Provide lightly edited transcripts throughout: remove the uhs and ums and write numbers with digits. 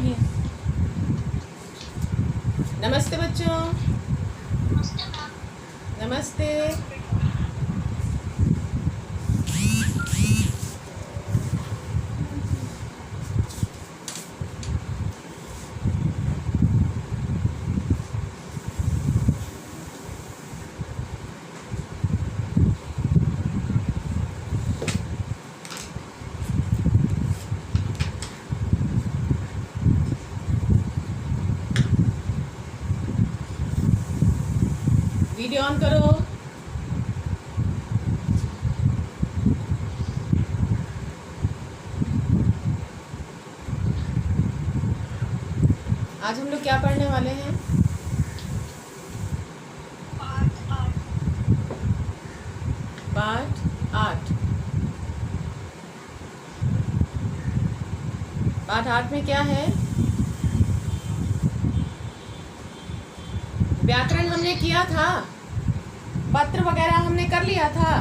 पढ़िए। नमस्ते बच्चों। नमस्ते। वीडियो ऑन करो। आज हम लोग क्या पढ़ने वाले हैं? पाठ 8। पाठ 8 में क्या है? व्याकरण हमने किया था, पत्र वगैरह हमने कर लिया था।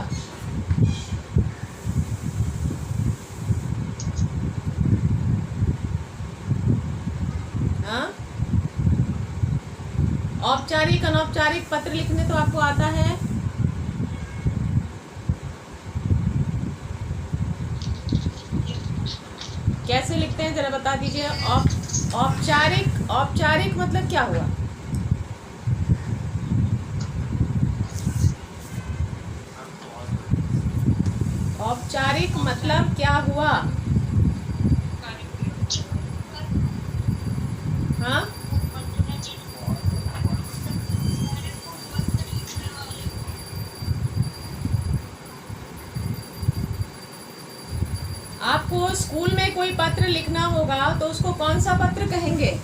हाँ, औपचारिक अनौपचारिक पत्र लिखने तो आपको आता है। कैसे लिखते हैं जरा बता दीजिए। औपचारिक, औपचारिक मतलब क्या हुआ? औपचारिक मतलब क्या हुआ? हाँ, आपको स्कूल में कोई पत्र लिखना होगा तो उसको कौन सा पत्र कहेंगे?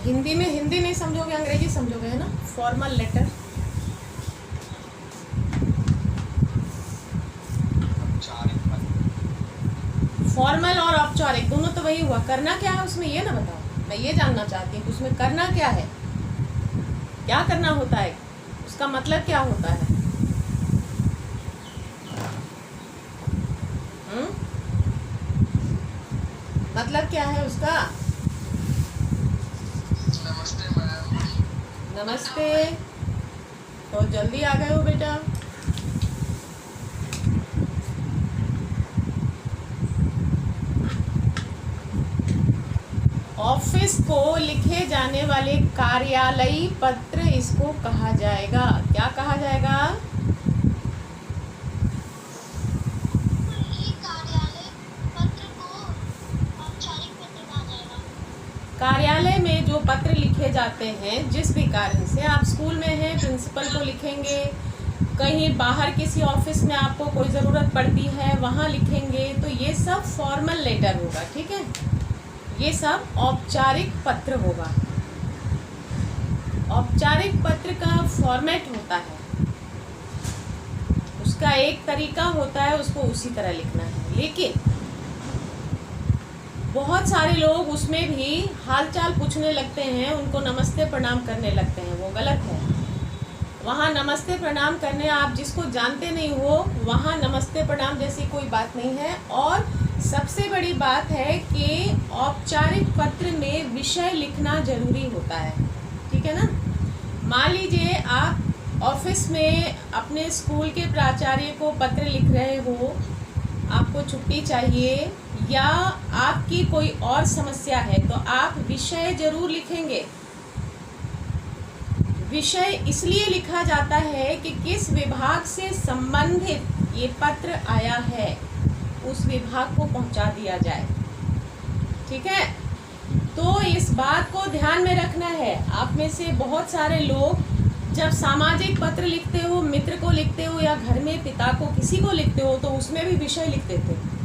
हिंदी में हिंदी नहीं समझोगे, अंग्रेजी समझोगे, है ना? Formal letter. फॉर्मल और औपचारिक दोनों तो वही हुआ। करना क्या है उसमें ये ना बताओ, मैं ये जानना चाहती हूँ उसमें करना क्या है, क्या करना होता है, उसका मतलब क्या होता है? मतलब क्या है उसका? नमस्ते मैम। नमस्ते। तो जल्दी आ गए हो बेटा। ऑफिस को लिखे जाने वाले कार्यालयी पत्र इसको कहा जाएगा। क्या कहा जाएगा? कार्यालय में जो पत्र लिखे जाते हैं, जिस भी कारण से आप स्कूल में हैं प्रिंसिपल को लिखेंगे, कहीं बाहर किसी ऑफिस में आपको कोई ज़रूरत पड़ती है वहाँ लिखेंगे, तो ये सब फॉर्मल लेटर होगा। ठीक है, ये सब औपचारिक पत्र होगा। औपचारिक पत्र का फॉर्मेट होता है, उसका एक तरीका होता है, उसको उसी तरह लिखना है। लेकिन बहुत सारे लोग उसमें भी हालचाल पूछने लगते हैं, उनको नमस्ते प्रणाम करने लगते हैं, वो गलत है। वहाँ नमस्ते प्रणाम करने, आप जिसको जानते नहीं हो वहाँ नमस्ते प्रणाम जैसी कोई बात नहीं है। और सबसे बड़ी बात है कि औपचारिक पत्र में विषय लिखना जरूरी होता है। ठीक है ना? मान लीजिए आप ऑफिस में अपने स्कूल के प्राचार्य को पत्र लिख रहे हो, आपको छुट्टी चाहिए या आपकी कोई और समस्या है, तो आप विषय जरूर लिखेंगे। विषय इसलिए लिखा जाता है कि किस विभाग से संबंधित ये पत्र आया है, उस विभाग को पहुंचा दिया जाए। ठीक है, तो इस बात को ध्यान में रखना है। आप में से बहुत सारे लोग जब सामाजिक पत्र लिखते हो, मित्र को लिखते हो या घर में पिता को किसी को लिखते हो, तो उसमें भी विषय लिख देते हो,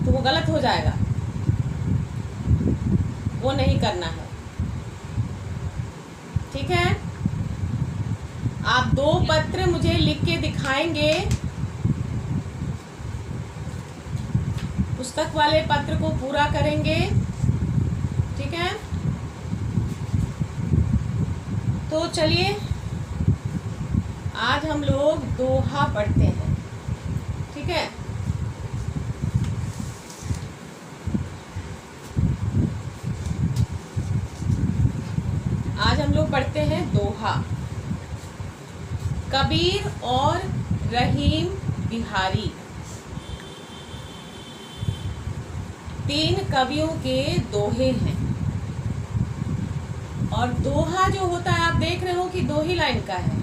तो वो गलत हो जाएगा, वो नहीं करना है। ठीक है, आप 2 पत्र मुझे लिख के दिखाएंगे पुस्तक वाले पत्र को पूरा करेंगे। ठीक है, तो चलिए आज हम लोग दोहा पढ़ते हैं। ठीक है, आज हम लोग पढ़ते हैं दोहा। कबीर और रहीम बिहारी, 3 कवियों के दोहे हैं। और दोहा जो होता है, आप देख रहे हो कि 2 ही लाइन का है,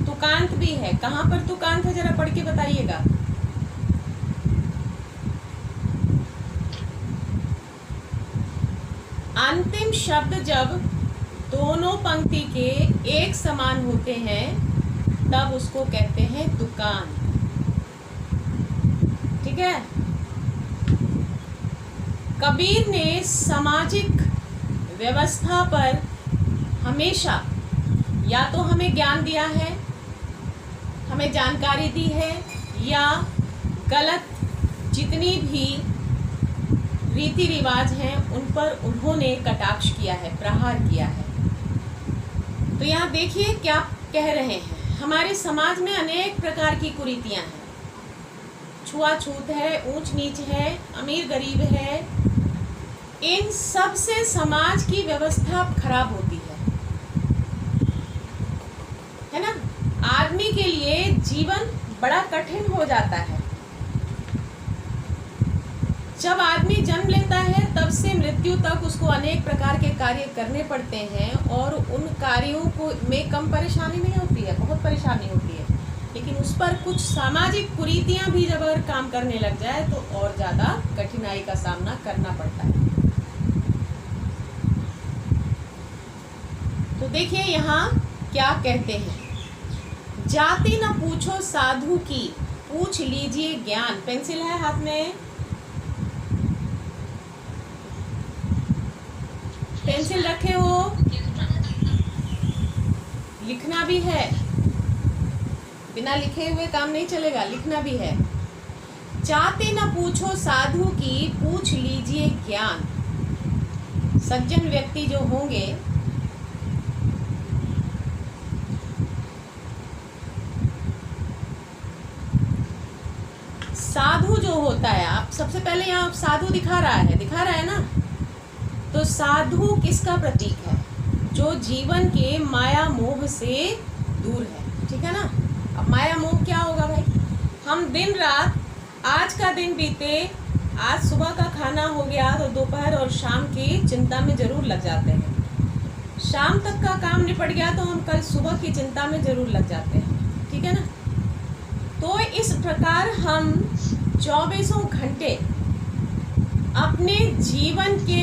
तुकांत भी है। कहाँ पर तुकांत है, जरा पढ़ के बताइएगा। अंतिम शब्द जब दोनों पंक्ति के एक समान होते हैं तब उसको कहते हैं तुकांत। ठीक है, कबीर ने सामाजिक व्यवस्था पर हमेशा या तो हमें ज्ञान दिया है, हमें जानकारी दी है, या गलत जितनी भी रीति रिवाज हैं उन पर उन्होंने कटाक्ष किया है, प्रहार किया है। तो यहाँ देखिए क्या कह रहे हैं। हमारे समाज में अनेक प्रकार की कुरीतियां हैं, छुआछूत है, ऊंच नीच है, अमीर गरीब है। इन सब से समाज की व्यवस्था खराब होती है ना। आदमी के लिए जीवन बड़ा कठिन हो जाता है। जब आदमी जन्म लेता है तब से मृत्यु तक उसको अनेक प्रकार के कार्य करने पड़ते हैं, और उन कार्यों को में कम परेशानी नहीं होती है, बहुत परेशानी होती है। लेकिन उस पर कुछ सामाजिक कुरीतियां भी जब अगर काम करने लग जाए तो और ज़्यादा कठिनाई का सामना करना पड़ता है। तो देखिए यहाँ क्या कहते हैं। जाति न पूछो साधु की, पूछ लीजिए ज्ञान। पेंसिल है हाथ में, पेंसिल रखे हो, लिखना भी है, बिना लिखे हुए काम नहीं चलेगा, लिखना भी है। जाति न पूछो साधु की, पूछ लीजिए ज्ञान। सज्जन व्यक्ति जो होंगे साधु जो होता है, आप सबसे पहले यहाँ साधु दिखा रहा है ना। तो साधु किसका प्रतीक है? जो जीवन के माया मोह से दूर है। ठीक है ना। अब माया मोह क्या होगा भाई? हम दिन रात, आज का दिन बीते, आज सुबह का खाना हो गया तो दोपहर और शाम की चिंता में जरूर लग जाते हैं। शाम तक का काम निपट गया तो हम कल सुबह की चिंता में जरूर लग जाते हैं। ठीक है ना। तो इस प्रकार हम 24 घंटे अपने जीवन के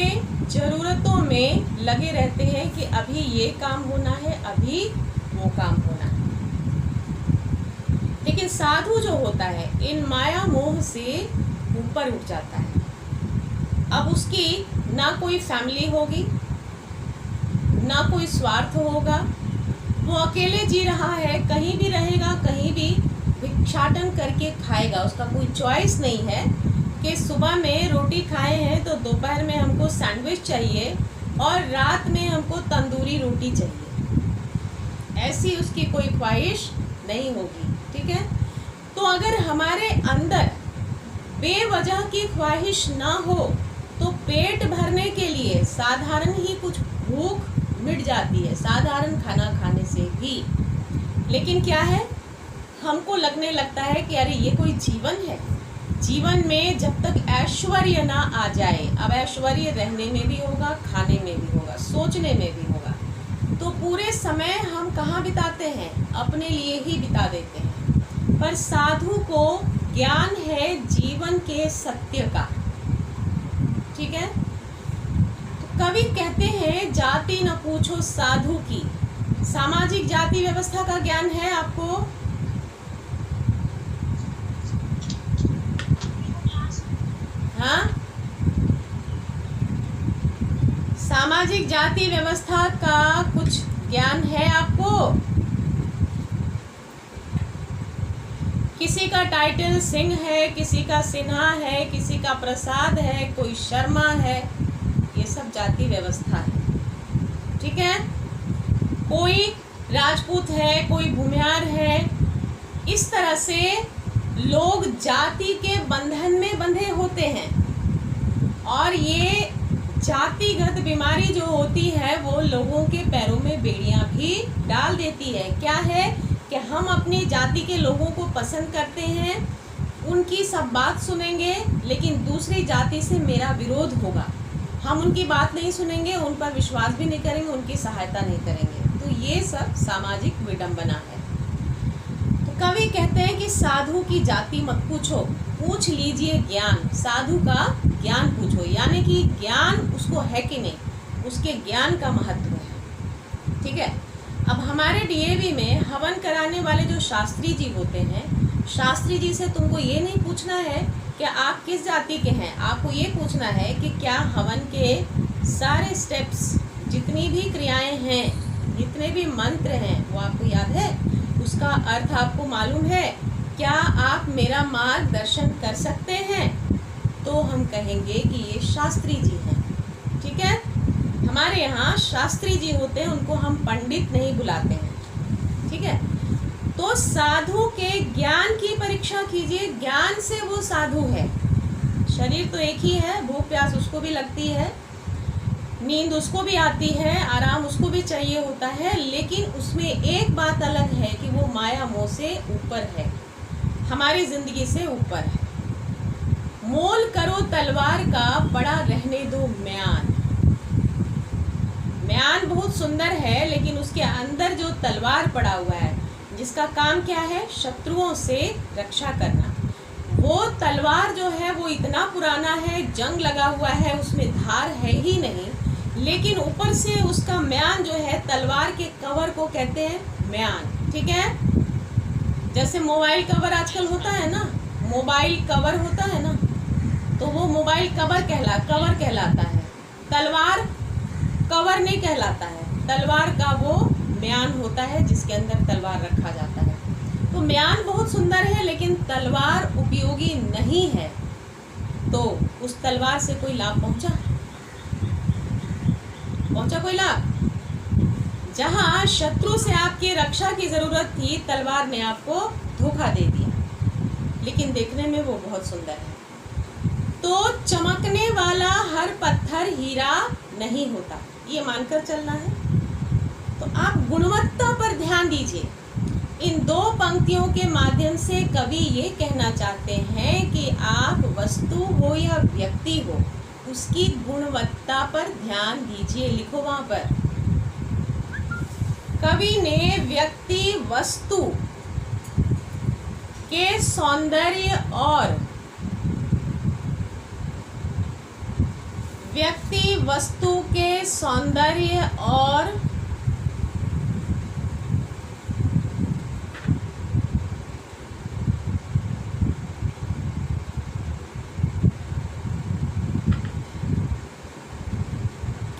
ज़रूरतों में लगे रहते हैं कि अभी ये काम होना है, अभी वो काम होना है। लेकिन साधु जो होता है इन माया मोह से ऊपर उठ जाता है। अब उसकी ना कोई फैमिली होगी, ना कोई स्वार्थ होगा, वो अकेले जी रहा है, कहीं भी रहेगा, कहीं भी भिक्षाटन करके खाएगा। उसका कोई चॉइस नहीं है कि सुबह में रोटी खाए हैं तो दोपहर में हमको सैंडविच चाहिए और रात में हमको तंदूरी रोटी चाहिए। ऐसी उसकी कोई ख्वाहिश नहीं होगी। ठीक है। तो अगर हमारे अंदर बेवजह की ख्वाहिश ना हो तो पेट भरने के लिए साधारण ही कुछ भूख मिट जाती है, साधारण खाना खाने से भी। लेकिन क्या है, हमको लगने लगता है कि अरे ये कोई जीवन है। जीवन में जब तक ऐश्वर्य ना आ जाए, अब ऐश्वर्य रहने में भी होगा, खाने में भी होगा, सोचने में भी होगा, तो पूरे समय हम कहाँ बिताते हैं? अपने लिए ही बिता देते हैं। पर साधु को ज्ञान है जीवन के सत्य का। ठीक है। तो कवि कहते हैं जाति न पूछो साधु की। सामाजिक जाति व्यवस्था का ज्ञान है आपको? हाँ, सामाजिक जाति व्यवस्था का कुछ ज्ञान है आपको? कि किसी का टाइटल सिंह है, किसी का सिन्हा है, किसी का प्रसाद है, कोई शर्मा है, ये सब जाति व्यवस्था है। ठीक है, कोई राजपूत है, कोई भूमिहार है। इस तरह से लोग जाति के बंधन में बंधे होते हैं और ये जातिगत बीमारी जो होती है वो लोगों के पैरों में बेड़ियां भी डाल देती है। क्या है कि हम अपनी जाति के लोगों को पसंद करते हैं, उनकी सब बात सुनेंगे, लेकिन दूसरी जाति से मेरा विरोध होगा। हम उनकी बात नहीं सुनेंगे, उन पर विश्वास भी नहीं करेंगे, उनकी सहायता नहीं करेंगे। तो ये सब सामाजिक विडंबना है। तो कवि कहते हैं कि साधु की जाति मत पूछो, पूछ लीजिए ज्ञान। साधु का ज्ञान पूछो, यानी कि ज्ञान उसको है कि नहीं, उसके ज्ञान का महत्व है। ठीक है, अब हमारे डीएवी में हवन कराने वाले जो शास्त्री जी होते हैं, शास्त्री जी से तुमको ये नहीं पूछना है कि आप किस जाति के हैं, आपको ये पूछना है कि क्या हवन के सारे स्टेप्स, जितनी भी क्रियाएं हैं, जितने भी मंत्र हैं, वो आपको याद है, उसका अर्थ आपको मालूम है, क्या आप मेरा मार्गदर्शन कर सकते हैं? तो हम कहेंगे कि ये शास्त्री जी हैं। ठीक है, हमारे यहाँ शास्त्री जी होते हैं, उनको हम पंडित नहीं बुलाते हैं। ठीक है, तो साधु के ज्ञान की परीक्षा कीजिए, ज्ञान से वो साधु है। शरीर तो एक ही है, भूख प्यास उसको भी लगती है, नींद उसको भी आती है, आराम उसको भी चाहिए होता है, लेकिन उसमें एक बात अलग है कि वो माया मोह से ऊपर है, हमारी जिंदगी से ऊपर है। मोल करो तलवार का, बड़ा रहने दो म्यान। म्यान बहुत सुंदर है, लेकिन उसके अंदर जो तलवार पड़ा हुआ है, जिसका काम क्या है, शत्रुओं से रक्षा करना, वो तलवार जो है वो इतना पुराना है, जंग लगा हुआ है, उसमें धार है ही नहीं, लेकिन ऊपर से उसका म्यान जो है, तलवार के कवर को कहते हैं म्यान। ठीक है, जैसे मोबाइल कवर आजकल होता है ना, मोबाइल कवर होता है ना, तो वो मोबाइल कवर कहलाता है, तलवार कवर नहीं कहलाता है। तलवार का वो म्यान होता है जिसके अंदर तलवार रखा जाता है। तो म्यान बहुत सुंदर है, लेकिन तलवार उपयोगी नहीं है, तो उस तलवार से कोई लाभ पहुंचा कोई लाभ? जहां शत्रु से आपकी रक्षा की जरूरत थी, तलवार ने आपको धोखा दे दिया, लेकिन देखने में वो बहुत सुंदर है। तो चमकने वाला हर पत्थर हीरा नहीं होता, ये मानकर चलना है। तो आप गुणवत्ता पर ध्यान दीजिए। इन दो पंक्तियों के माध्यम से कवि ये कहना चाहते हैं कि आप वस्तु हो या व्यक्ति हो, उसकी गुणवत्ता पर ध्यान दीजिए। लिखो वहां पर, कवि ने व्यक्ति वस्तु के सौंदर्य और व्यक्ति वस्तु के सौंदर्य और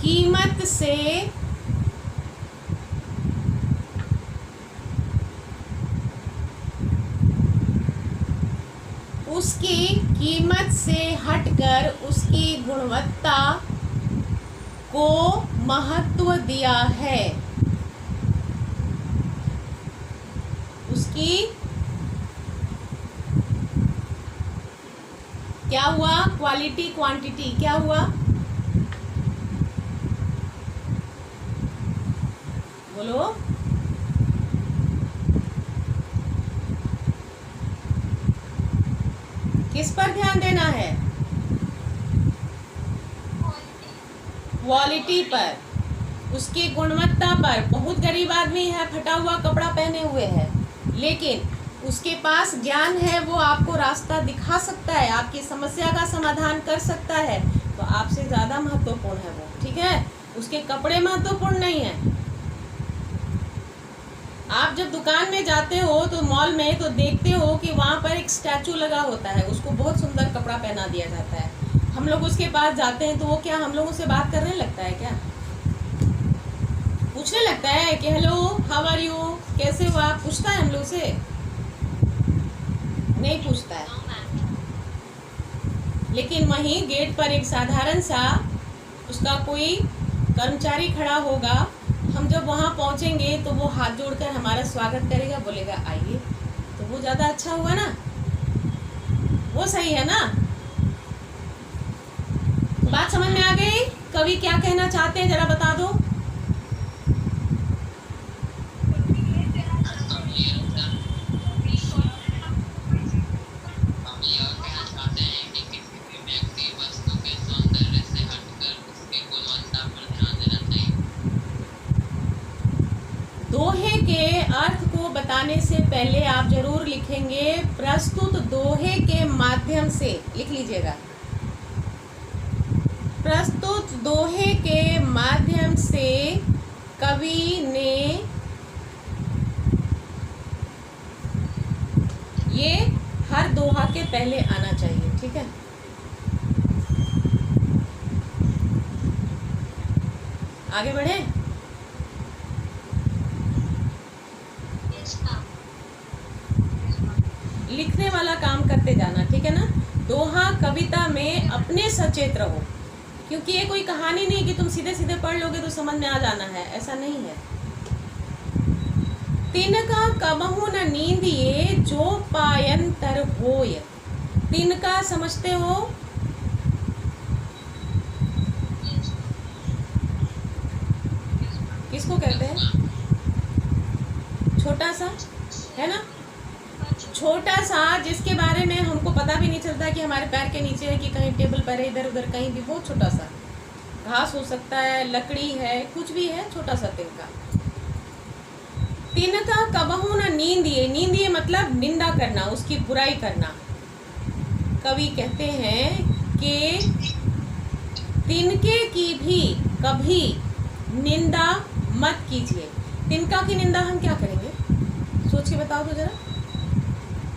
कीमत से उसकी कीमत से हटकर उसकी गुणवत्ता को महत्व दिया है। उसकी क्या हुआ? क्वालिटी क्वांटिटी क्या हुआ? बोलो। किस पर ध्यान देना है? क्वालिटी पर, उसकी गुणवत्ता पर। बहुत गरीब आदमी है, फटा हुआ कपड़ा पहने हुए है, लेकिन उसके पास ज्ञान है, वो आपको रास्ता दिखा सकता है, आपकी समस्या का समाधान कर सकता है, तो आपसे ज़्यादा महत्वपूर्ण है वो। ठीक है, उसके कपड़े महत्वपूर्ण नहीं है। आप जब दुकान में जाते हो तो मॉल में, तो देखते हो कि वहाँ पर एक स्टैचू लगा होता है, उसको बहुत सुंदर कपड़ा पहना दिया जाता है। हम लोग उसके पास जाते हैं तो वो क्या हम लोगों से बात करने लगता है? क्या पूछने लगता है कि हेलो हाउ आर यू, कैसे हो आप? पूछता है हम लोग से? नहीं पूछता है। लेकिन वहीं गेट पर एक साधारण सा उसका कोई कर्मचारी खड़ा होगा, हम जब वहाँ पहुँचेंगे तो वो हाथ जोड़कर हमारा स्वागत करेगा, बोलेगा आइए, तो वो ज़्यादा अच्छा हुआ ना, वो सही है ना। बात समझ में आ गई? कवि क्या कहना चाहते हैं जरा बता दो। दोहे के अर्थ को बताने से पहले आप जरूर लिखेंगे प्रस्तुत दोहे के माध्यम से, लिख लीजिएगा। प्रस्तुत दोहे के माध्यम से कवि ने, ये हर दोहा के पहले आना चाहिए, ठीक है। आगे बढ़े। लिखने वाला काम करते जाना, ठीक है ना। दोहा कविता में अपने सचेत रहो, क्योंकि ये कोई कहानी नहीं कि तुम सीधे सीधे पढ़ लोगे तो समझ में आ जाना है, ऐसा नहीं है। तिनका कबहू न नींदिए जो पायंतर होय। तिनका समझते हो? किसको कहते हैं? छोटा सा है ना, छोटा सा, जिसके बारे में हमको पता भी नहीं चलता कि हमारे पैर के नीचे है कि कहीं टेबल पर है, इधर उधर कहीं भी, बहुत छोटा सा घास हो सकता है, लकड़ी है, कुछ भी है, छोटा सा तिनका। तिनका कबहू न नींदिए, नींदिए मतलब निंदा करना, उसकी बुराई करना। कवि कहते हैं कि तिनके की भी कभी निंदा मत कीजिए। तिनका की निंदा हम क्या करेंगे, सोच के बताओ तो जरा।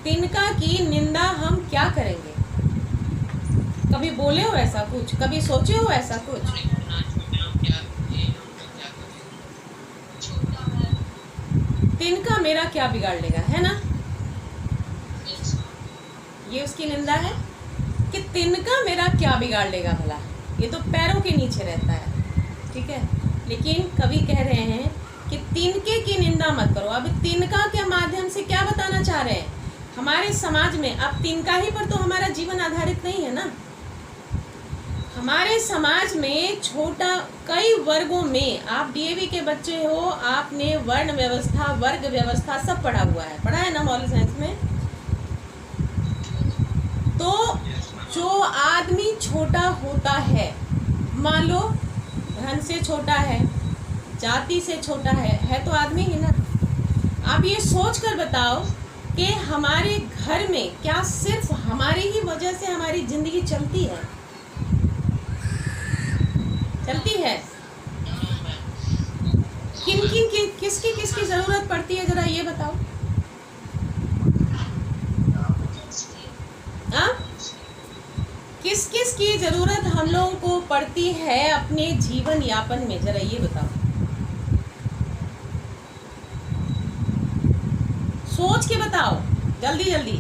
तिनका की निंदा हम क्या करेंगे? कभी बोले हो ऐसा कुछ, कभी सोचे हो ऐसा कुछ? तिनका मेरा क्या बिगाड़ लेगा, है ना, ये उसकी निंदा है कि तिनका मेरा क्या बिगाड़ लेगा भला, ये तो पैरों के नीचे रहता है, ठीक है। लेकिन कवि कह रहे हैं कि तिनके की निंदा मत करो। अब तिनका के माध्यम से क्या बताना चाह रहे हैं? हमारे समाज में अब तिनका ही पर तो हमारा जीवन आधारित नहीं है ना। हमारे समाज में छोटा, कई वर्गों में, आप डीएवी के बच्चे हो, आपने वर्ण व्यवस्था, वर्ग व्यवस्था सब पढ़ा हुआ है, पढ़ा है ना मॉरल साइंस में। तो जो आदमी छोटा होता है, मान लो धन से छोटा है, जाति से छोटा है तो आदमी ही ना। आप ये सोच कर बताओ कि हमारे घर में क्या सिर्फ हमारी ही वजह से हमारी जिंदगी चलती है? चलती है? किसकी किसकी जरूरत पड़ती है, जरा ये बताओ। किस किस की जरूरत हम लोगों को पड़ती है अपने जीवन यापन में, जरा ये बताओ। सोच के बताओ, जल्दी जल्दी।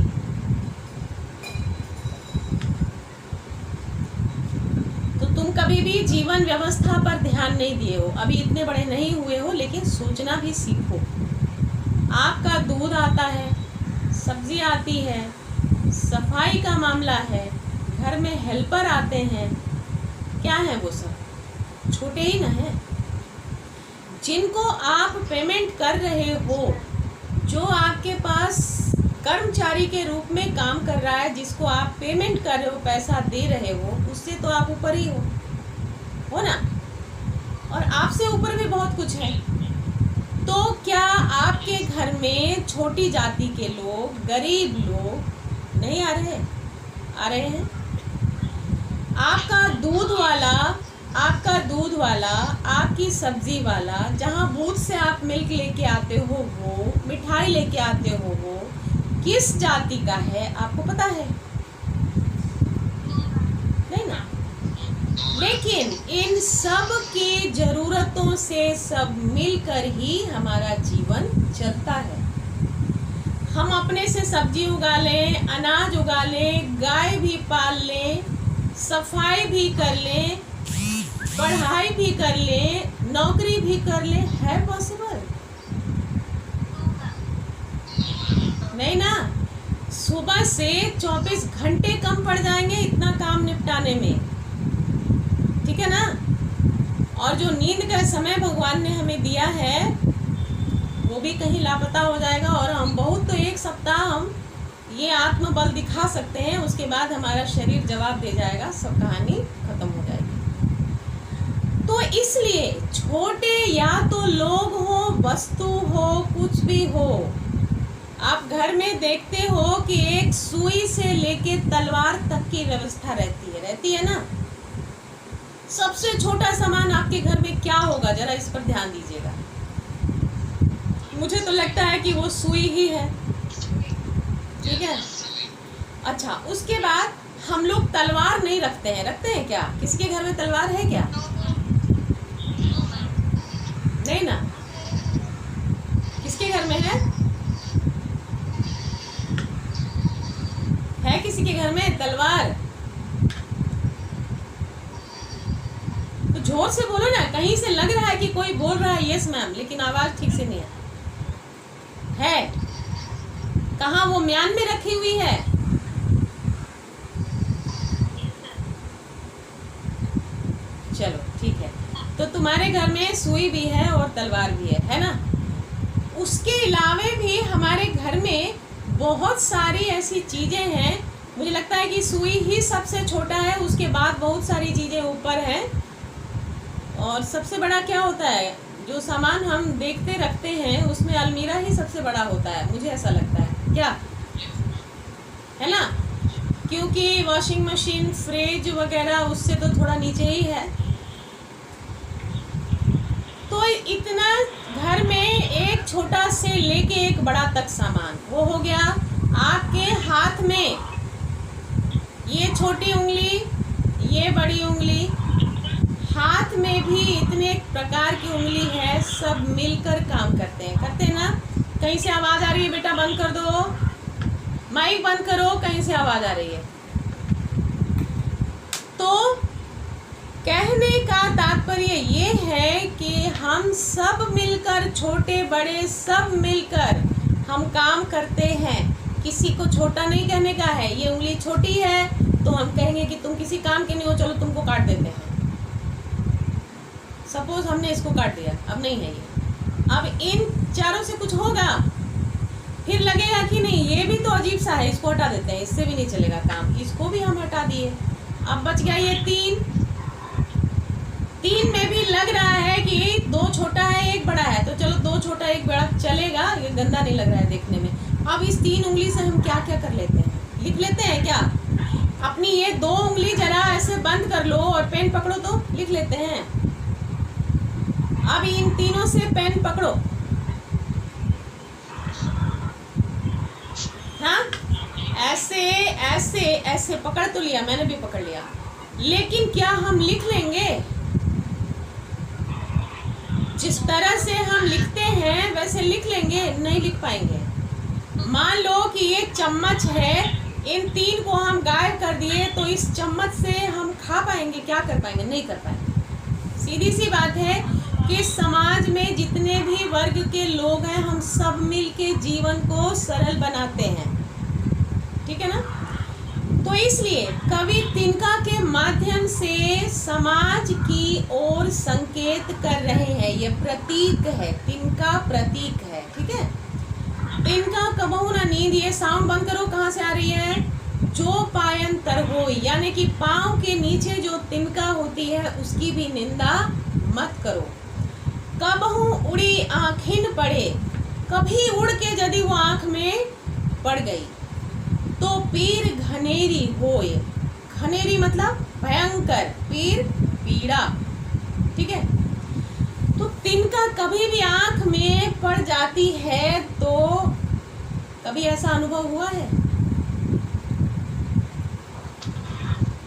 तो तुम कभी भी जीवन व्यवस्था पर ध्यान नहीं दिए हो, अभी इतने बड़े नहीं हुए हो, लेकिन सोचना भी सीखो। आपका दूध आता है, सब्जी आती है, सफाई का मामला है, घर में हेल्पर आते हैं, क्या है वो सब? छोटे ही ना है। जिनको आप पेमेंट कर रहे हो, जो आपके पास कर्मचारी के रूप में काम कर रहा है, जिसको आप पेमेंट कर रहे हो, पैसा दे रहे हो, उससे तो आप ऊपर ही हो ना। और आपसे ऊपर भी बहुत कुछ है। तो क्या आपके घर में छोटी जाति के लोग, गरीब लोग नहीं आ रहे? आ रहे हैं। आपका दूध वाला, आपकी सब्जी वाला, जहाँ बूथ से आप मिल्क लेके आते हो, वो मिठाई लेके आते हो, वो किस जाति का है आपको पता है? नहीं ना। लेकिन इन सब की जरूरतों से सब मिलकर ही हमारा जीवन चलता है। हम अपने से सब्जी उगा लें, अनाज उगा लें, गाय भी पाल लें, सफाई भी कर लें, पढ़ाई भी कर लें, नौकरी भी कर लें, है पॉसिबल? नहीं ना। सुबह से 24 घंटे कम पड़ जाएंगे इतना काम निपटाने में, ठीक है ना। और जो नींद का समय भगवान ने हमें दिया है वो भी कहीं लापता हो जाएगा। और हम बहुत तो एक सप्ताह हम ये आत्मबल दिखा सकते हैं, उसके बाद हमारा शरीर जवाब दे जाएगा, सब कहानी खत्म हो जाएगी। तो इसलिए छोटे या तो लोग हो, वस्तु हो, कुछ भी हो, आप घर में देखते हो कि एक सुई से लेके तलवार तक की व्यवस्था रहती है ना। सबसे छोटा सामान आपके घर में क्या होगा, जरा इस पर ध्यान दीजिएगा। मुझे तो लगता है कि वो सुई ही है, ठीक है। अच्छा, उसके बाद हम लोग तलवार नहीं रखते हैं क्या? किसी के घर में तलवार है क्या? नहीं ना। किसके घर में है किसी के घर में तलवार? तो जोर से बोलो ना, कहीं से लग रहा है कि कोई बोल रहा है यस मैम, लेकिन आवाज ठीक से नहीं है। कहाँ वो म्यान में रखी हुई है? चलो ठीक है, तो तुम्हारे घर में सुई भी है और तलवार भी है ना। उसके अलावे भी हमारे घर में बहुत सारी ऐसी चीजें हैं। मुझे लगता है कि सुई ही सबसे छोटा है, उसके बाद बहुत सारी चीजें ऊपर हैं। और सबसे बड़ा क्या होता है, जो सामान हम देखते रखते हैं उसमें अलमीरा ही सबसे बड़ा होता है, मुझे ऐसा लगता है, क्या है ना। क्योंकि वॉशिंग मशीन, फ्रिज वगैरह उससे तो थोड़ा नीचे ही है। तो इतना घर में एक छोटा से लेके एक बड़ा तक सामान, वो हो गया। आपके हाथ में ये छोटी उंगली, ये बड़ी उंगली, हाथ में भी इतने प्रकार की उंगली है, सब मिलकर काम करते हैं ना। कहीं से आवाज आ रही है बेटा, बंद कर दो, माइक बंद करो, कहीं से आवाज आ रही है। तो कहने का तात्पर्य ये है कि हम सब मिलकर, छोटे बड़े सब मिलकर हम काम करते हैं। किसी को छोटा नहीं कहने का है। ये उंगली छोटी है तो हम कहेंगे कि तुम किसी काम के नहीं हो, चलो तुमको काट देते हैं। सपोज हमने इसको काट दिया, अब नहीं है ये। अब इन चारों से कुछ होगा, फिर लगेगा कि नहीं ये भी तो अजीब सा है, इसको हटा देते हैं, इससे भी नहीं चलेगा काम, इसको भी हम हटा दिए। अब बच गया ये तीन में भी लग रहा है कि दो छोटा है एक बड़ा है, तो चलो दो छोटा एक बड़ा चलेगा, ये गंदा नहीं लग रहा है देखने में। अब इस 3 उंगली से हम क्या क्या कर लेते हैं, लिख लेते हैं क्या? अपनी ये 2 उंगली जरा ऐसे बंद कर लो और पेन पकड़ो तो लिख लेते हैं। अब इन तीनों से पेन पकड़ो, हाँ ऐसे ऐसे ऐसे पकड़ तो लिया, मैंने भी पकड़ लिया, लेकिन क्या हम लिख लेंगे? जिस तरह से हम लिखते हैं वैसे लिख लेंगे? नहीं लिख पाएंगे। मान लो कि ये चम्मच है, इन 3 को हम गायब कर दिए तो इस चम्मच से हम खा पाएंगे? क्या कर पाएंगे? नहीं कर पाएंगे। सीधी सी बात है कि समाज में जितने भी वर्ग के लोग हैं, हम सब मिलके जीवन को सरल बनाते हैं, ठीक है ना। तो इसलिए कवि तिनका के माध्यम से समाज की ओर संकेत कर रहे हैं। ये प्रतीक है, तिनका प्रतीक है, ठीक है। तिनका कबहू ना नींद, ये साउंड बंद करो, कहाँ से आ रही है? जो पायन तर होई, यानी कि पाँव के नीचे जो तिनका होती है उसकी भी निंदा मत करो। कबहू उड़ी आँखिन पड़े, कभी उड़ के यदि वो आँख में पड़ गई तो पीर घनेरी होए। घनेरी मतलब भयंकर, पीर पीड़ा, ठीक है। तो तिनका कभी भी आंख में पड़ जाती है तो कभी ऐसा अनुभव हुआ है?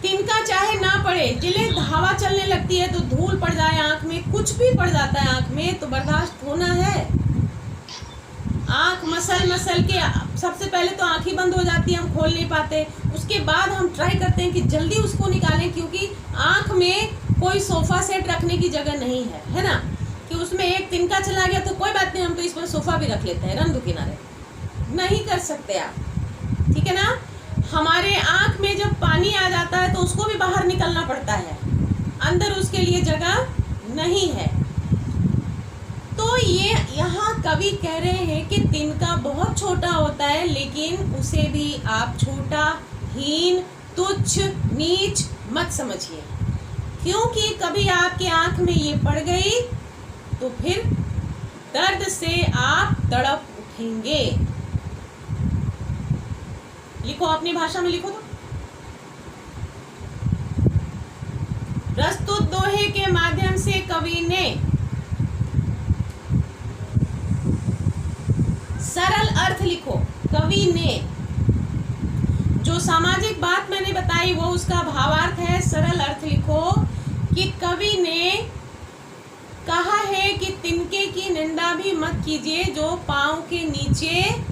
तिनका चाहे ना पड़े, जिले हवा चलने लगती है तो धूल पड़ जाए आंख में, कुछ भी पड़ जाता है आंख में, तो बर्दाश्त होना है? आँख मसल मसल के सबसे पहले तो आँख ही बंद हो जाती है, हम खोल नहीं पाते। उसके बाद हम ट्राई करते हैं कि जल्दी उसको निकालें, क्योंकि आँख में कोई सोफ़ा सेट रखने की जगह नहीं है ना, कि उसमें एक तिनका चला गया तो कोई बात नहीं, हम तो इसमें सोफ़ा भी रख लेते हैं रंधु किनारे। नहीं कर सकते आप, ठीक है ना। हमारे आँख में जब पानी आ जाता है तो उसको भी बाहर निकलना पड़ता है, अंदर उसके लिए जगह नहीं है। तो ये यहाँ कवि कह रहे हैं कि तिनका बहुत छोटा होता है, लेकिन उसे भी आप छोटा, हीन, तुच्छ, नीच मत समझिए, क्योंकि कभी आपके आँख में ये पड़ गई तो फिर दर्द से आप तड़प उठेंगे। लिखो, अपनी भाषा में लिखो। तो प्रस्तुत दोहे के माध्यम से कवि ने सरल अर्थ लिखो। कवि ने जो सामाजिक बात मैंने बताई वो उसका भावार्थ है। सरल अर्थ लिखो कि कवि ने कहा है कि तिनके की निंदा भी मत कीजिए जो पांव के नीचे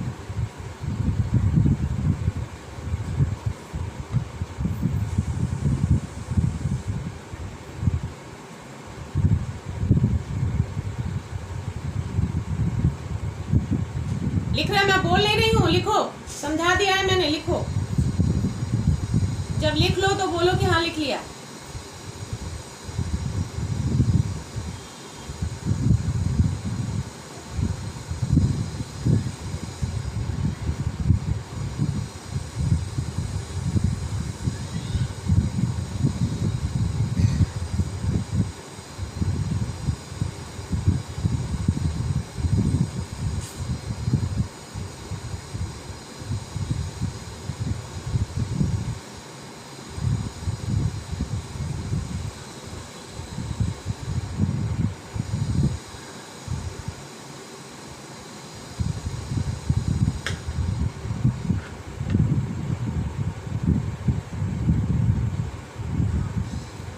लिख रहा है। मैं बोल नहीं रही हूँ, लिखो, समझा दिया है मैंने, लिखो। जब लिख लो तो बोलो कि हाँ लिख लिया।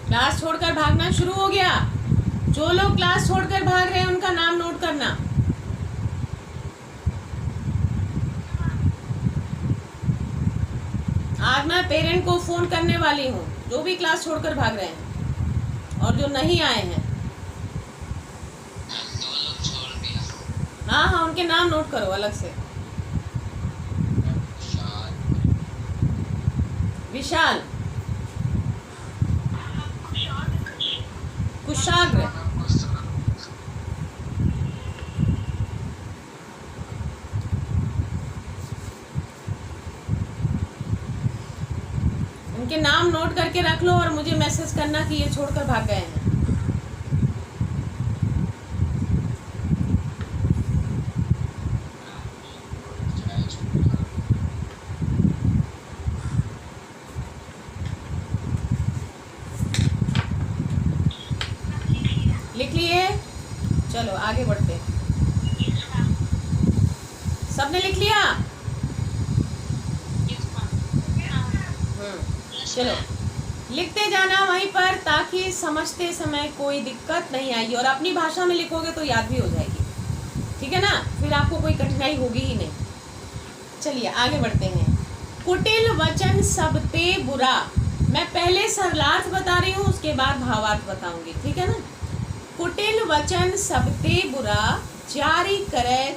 क्लास छोड़कर भागना शुरू हो गया। जो लोग क्लास छोड़कर भाग रहे हैं उनका नाम नोट करना। आज मैं पेरेंट को फोन करने वाली हूँ, जो भी क्लास छोड़कर भाग रहे हैं और जो नहीं आए हैं। 2 लोग छोड़ दिया। हाँ हाँ, उनके नाम नोट करो अलग से। विशाल, कुशाग्र, उनके नाम नोट करके रख लो और मुझे मैसेज करना कि ये छोड़कर भाग गए हैं। लिख लिए? चलो आगे बढ़ते हैं। सबने लिख लिया? चलो लिखते जाना वहीं पर, ताकि समझते समय कोई दिक्कत नहीं आएगी, और अपनी भाषा में लिखोगे तो याद भी हो जाएगी, ठीक है ना। फिर आपको कोई कठिनाई होगी ही नहीं। चलिए आगे बढ़ते हैं। कुटिल वचन सब ते बुरा। मैं पहले सरलार्थ बता रही हूँ, उसके बाद भावार्थ बताऊंगी, ठीक है ना। कुटिल वचन सब ते बुरा, जारी करे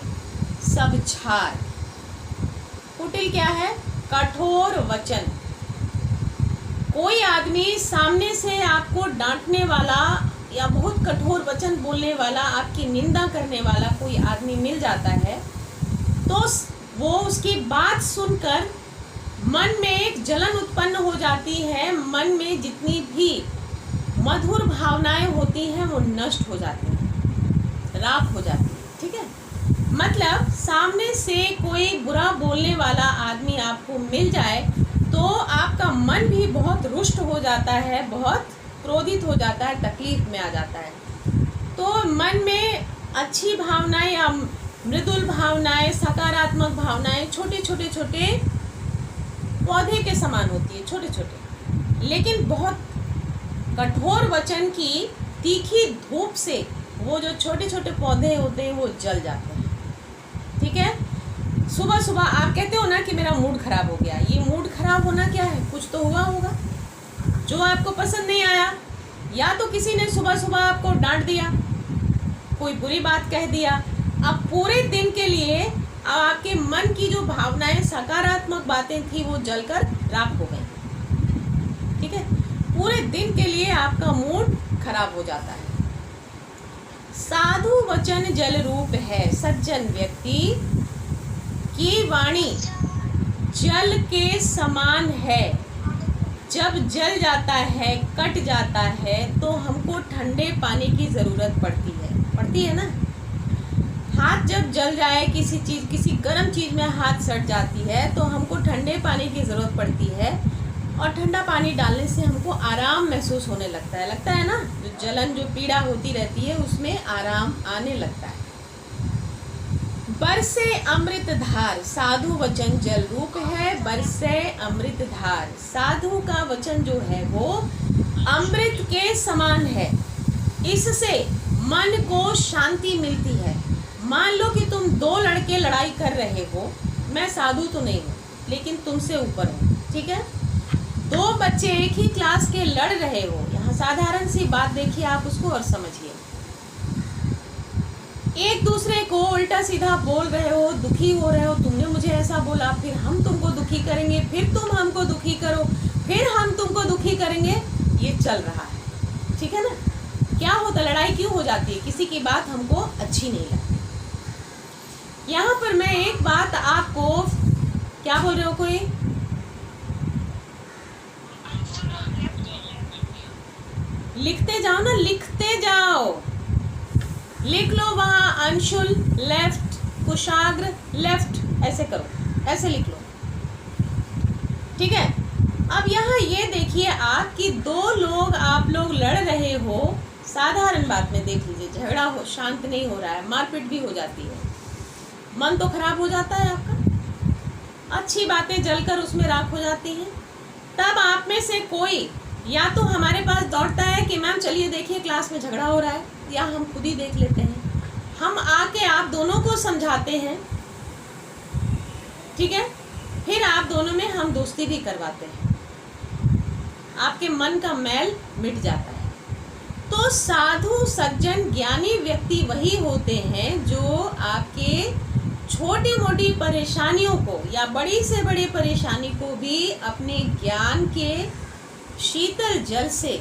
सब छार। कुटिल क्या है? कठोर वचन। कोई आदमी सामने से आपको डांटने वाला या बहुत कठोर वचन बोलने वाला, आपकी निंदा करने वाला कोई आदमी मिल जाता है तो वो उसकी बात सुनकर मन में एक जलन उत्पन्न हो जाती है। मन में जितनी भी मधुर भावनाएं होती हैं वो नष्ट हो जाती हैं, राख हो जाती हैं, ठीक है। मतलब सामने से कोई बुरा बोलने वाला आदमी आपको मिल जाए तो आपका मन भी बहुत रुष्ट हो जाता है, बहुत क्रोधित हो जाता है, तकलीफ में आ जाता है। तो मन में अच्छी भावनाएं या मृदुल भावनाएं, सकारात्मक भावनाएं छोटे पौधे के समान होती है, छोटे छोटे, लेकिन बहुत कठोर वचन की तीखी धूप से वो जो छोटे छोटे पौधे होते हैं वो जल जाते हैं, ठीक ठीक है। सुबह सुबह आप कहते हो ना कि मेरा मूड खराब हो गया, ये मूड खराब होना क्या है, कुछ तो हुआ होगा जो आपको पसंद नहीं आया, या तो किसी ने सुबह सुबह आपको डांट दिया, कोई बुरी बात कह दिया। अब पूरे दिन के लिए आपके मन की जो भावनाएं, सकारात्मक बातें थी, वो जलकर राख हो गई, ठीक है। पूरे दिन के लिए आपका मूड खराब हो जाता है। साधु वचन जल रूप है, सज्जन व्यक्ति की वाणी जल के समान है। जब जल जाता है, कट जाता है, तो हमको ठंडे पानी की ज़रूरत पड़ती है ना। हाथ जब जल जाए, किसी गर्म चीज़ में हाथ सट जाती है, तो हमको ठंडे पानी की ज़रूरत पड़ती है, और ठंडा पानी डालने से हमको आराम महसूस होने लगता है ना। जो जलन, जो पीड़ा होती रहती है, उसमें आराम आने लगता है। बरसे अमृत धार, साधु वचन जल रूप है। बरसे अमृत धार, साधु का वचन जो है वो अमृत के समान है। इससे मन को शांति मिलती है। मान लो कि तुम दो लड़के लड़ाई कर रहे हो, मैं साधु तो नहीं हूँ लेकिन तुमसे ऊपर हूँ, ठीक है। दो बच्चे एक ही क्लास के लड़ रहे हो, यहाँ साधारण सी बात देखिए आप उसको और समझिए। एक दूसरे को उल्टा सीधा बोल रहे हो, दुखी हो रहे हो, तुमने मुझे ऐसा बोला, फिर हम तुमको दुखी करेंगे, फिर तुम हमको दुखी करो, फिर हम तुमको दुखी करेंगे, ये चल रहा है, ठीक है ना। क्या होता, लड़ाई क्यों हो जाती है, किसी की बात हमको अच्छी नहीं लगती। यहाँ पर मैं एक बात आपको, क्या बोल रहे हो, कोई लिखते जाओ ना, लिखते जाओ, लिख लो वहाँ अंशुल लेफ्ट, कुशाग्र लेफ्ट, ऐसे करो, ऐसे लिख लो, ठीक है। अब यहाँ ये देखिए आप कि आप लोग लड़ रहे हो, साधारण बात में देख लीजिए, झगड़ा हो, शांत नहीं हो रहा है, मारपीट भी हो जाती है, मन तो खराब हो जाता है आपका, अच्छी बातें जलकर उसमें राख हो जाती हैं। तब आप में से कोई या तो हमारे पास दौड़ता है कि मैम चलिए देखिए क्लास में झगड़ा हो रहा है, या हम खुद ही देख लेते हैं, हम आके आप दोनों को समझाते हैं, ठीक है। फिर आप दोनों में हम दोस्ती भी करवाते हैं, आपके मन का मैल मिट जाता है। तो साधु सज्जन ज्ञानी व्यक्ति वही होते हैं जो आपके छोटी मोटी परेशानियों को या बड़ी से बड़ी परेशानी को भी अपने ज्ञान के शीतल जल से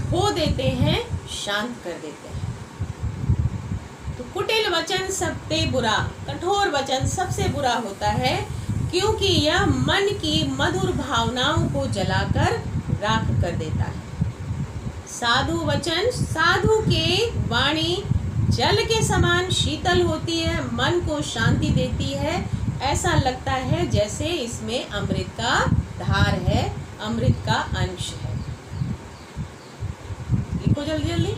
धो देते हैं, शांत कर देते हैं। तो कुटिल वचन सबसे बुरा, कठोर वचन सबसे बुरा होता है, क्योंकि यह मन की मधुर भावनाओं को जलाकर राख कर देता है। साधु वचन, साधु के वाणी जल के समान शीतल होती है, मन को शांति देती है, ऐसा लगता है जैसे इसमें अमृत का धार है, अमृत का अंश है। लिखो जल्दी जल्दी।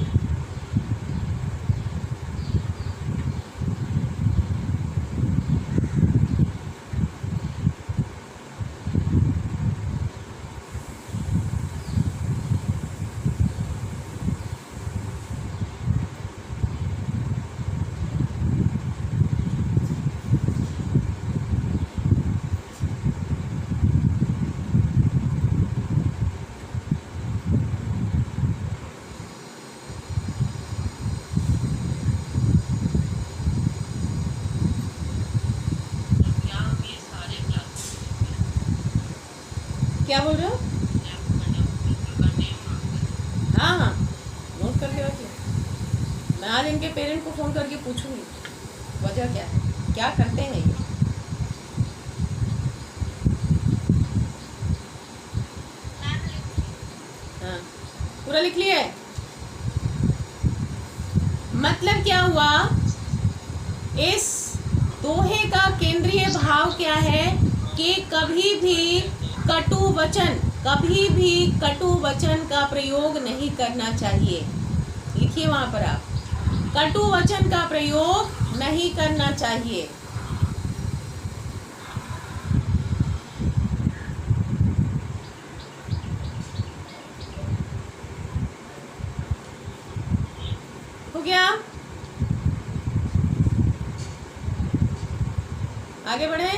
क्या बोल रहे हो? हाँ हाँ, नोट करके रखिए। मैं आज इनके पेरेंट को फ़ोन करके पूछूंगी वजह क्या है, क्या करते हैं ये। हाँ, पूरा लिख लिए। मतलब क्या हुआ, इस दोहे का केंद्रीय भाव क्या है कि कभी भी कटु वचन का प्रयोग नहीं करना चाहिए। लिखिए वहां पर आप, कटु वचन का प्रयोग नहीं करना चाहिए। हो गया? आगे बढ़े।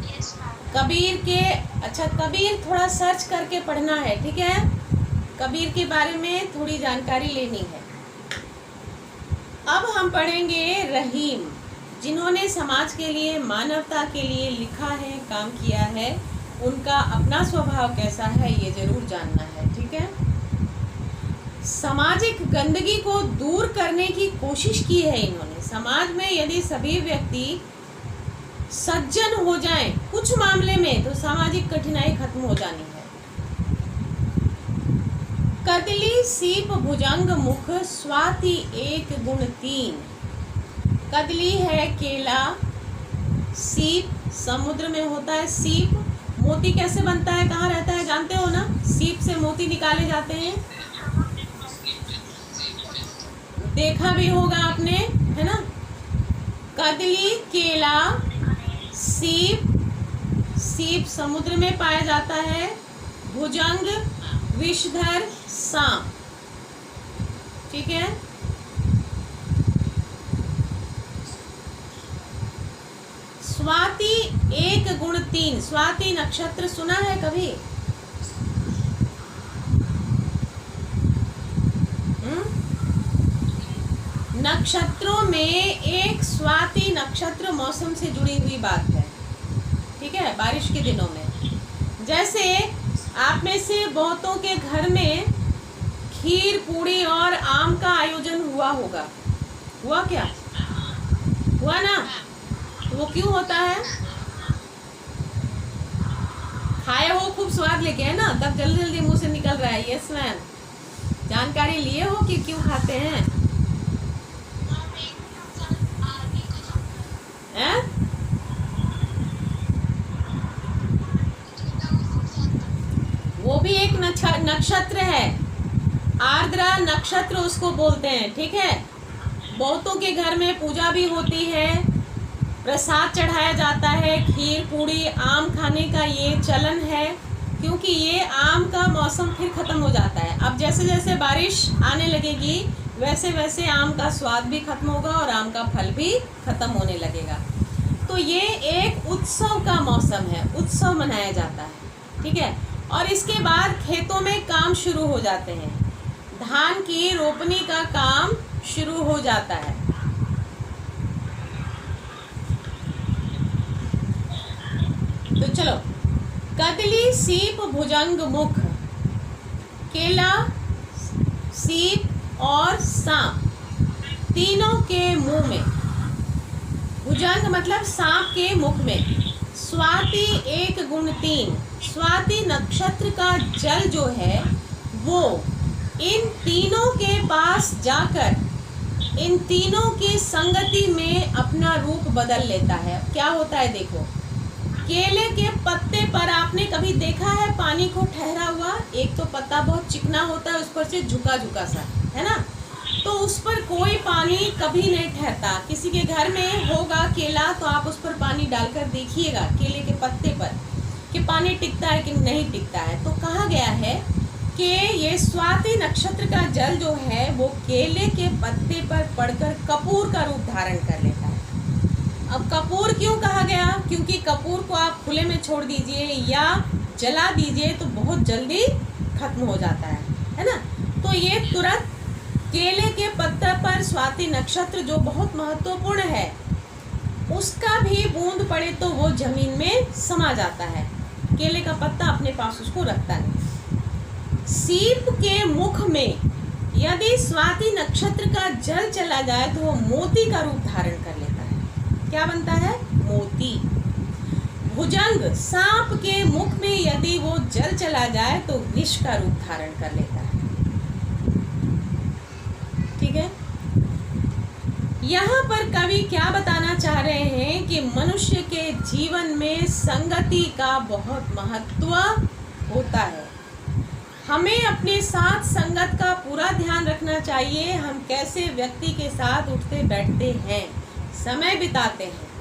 Yes ma'am. कबीर के, अच्छा कबीर थोड़ा सर्च करके पढ़ना है, ठीक है। कबीर के बारे में थोड़ी जानकारी लेनी है। अब हम पढ़ेंगे रहीम, जिन्होंने समाज के लिए, मानवता के लिए लिखा है, काम किया है। उनका अपना स्वभाव कैसा है ये जरूर जानना है, ठीक है। सामाजिक गंदगी को दूर करने की कोशिश की है इन्होंने। समाज में यदि सभी व्यक्ति सज्जन हो जाएं कुछ मामले में, तो सामाजिक कठिनाई खत्म हो जानी है। कदली सीप भुजंग मुख स्वाति 1 गुण 3। कदली है केला, सीप समुद्र में होता है। सीप, मोती कैसे बनता है, कहाँ रहता है जानते हो ना। सीप से मोती निकाले जाते हैं, देखा भी होगा आपने, है ना। कदली, केला, सीप, सीप समुद्र में पाया जाता है। भुजंग विषधर सांप, ठीक है। स्वाति 1 गुण 3। स्वाति नक्षत्र सुना है कभी? नक्षत्रों में एक स्वाति नक्षत्र मौसम से जुड़ी हुई बात है, ठीक है, बारिश के दिनों में। जैसे आप में से बहुतों के घर में खीर, पूड़ी और आम का आयोजन हुआ होगा। हुआ क्या? हुआ ना। तो वो क्यों होता है? खाए हो खूब स्वाद लेके, है ना, तब जल्दी जल्दी मुंह से निकल रहा है। यस मैम, जानकारी लिए हो कि क्यों खाते हैं? वो भी एक नक्षत्र है, आर्द्रा नक्षत्र उसको बोलते हैं, ठीक है। बहुतों के घर में पूजा भी होती है, प्रसाद चढ़ाया जाता है, खीर, पूड़ी, आम खाने का ये चलन है, क्योंकि ये आम का मौसम फिर खत्म हो जाता है। अब जैसे जैसे बारिश आने लगेगी वैसे वैसे आम का स्वाद भी खत्म होगा और आम का फल भी खत्म होने लगेगा। तो ये एक उत्सव का मौसम है, उत्सव मनाया जाता है, ठीक है। और इसके बाद खेतों में काम शुरू हो जाते हैं, धान की रोपनी का काम शुरू हो जाता है। तो चलो, कदली सीप भुजंग मुख, केला, सीप और सांप तीनों के मुंह में। भुजंग मतलब सांप के मुख में। स्वाति 1 गुण 3। स्वाति नक्षत्र का जल जो है वो इन तीनों के पास जाकर इन तीनों की संगति में अपना रूप बदल लेता है। क्या होता है देखो, केले के पत्ते पर आपने कभी देखा है पानी को ठहरा हुआ? एक तो पत्ता बहुत चिकना होता है, उस पर से झुका झुका सा, है ना, तो उस पर कोई पानी कभी नहीं ठहरता। किसी के घर में होगा केला तो आप उस पर पानी डालकर देखिएगा केले के पत्ते पर कि पानी टिकता है कि नहीं टिकता है। तो कहा गया है कि ये स्वाति नक्षत्र का जल जो है वो केले के पत्ते पर पड़कर कपूर का रूप धारण कर लेता है। अब कपूर क्यों कहा गया? क्योंकि कपूर को आप खुले में छोड़ दीजिए या जला दीजिए तो बहुत जल्दी खत्म हो जाता है ना। तो ये तुरंत केले के पत्ते पर स्वाति नक्षत्र जो बहुत महत्वपूर्ण है उसका भी बूंद पड़े तो वो जमीन में समा जाता है। केले का पत्ता अपने पास उसको रखता नहीं। सीप के मुख में यदि स्वाति नक्षत्र का जल चला जाए तो वो मोती का रूप धारण कर लेता है। क्या बनता है? मोती। भुजंग सांप के मुख में यदि वो जल चला जाए तो विष का रूप धारण कर लेता है। ठीक है। यहाँ पर कवि क्या बताना चाह रहे हैं कि मनुष्य के जीवन में संगति का बहुत महत्व होता है। हमें अपने साथ संगत का पूरा ध्यान रखना चाहिए। हम कैसे व्यक्ति के साथ उठते बैठते हैं, समय बिताते हैं।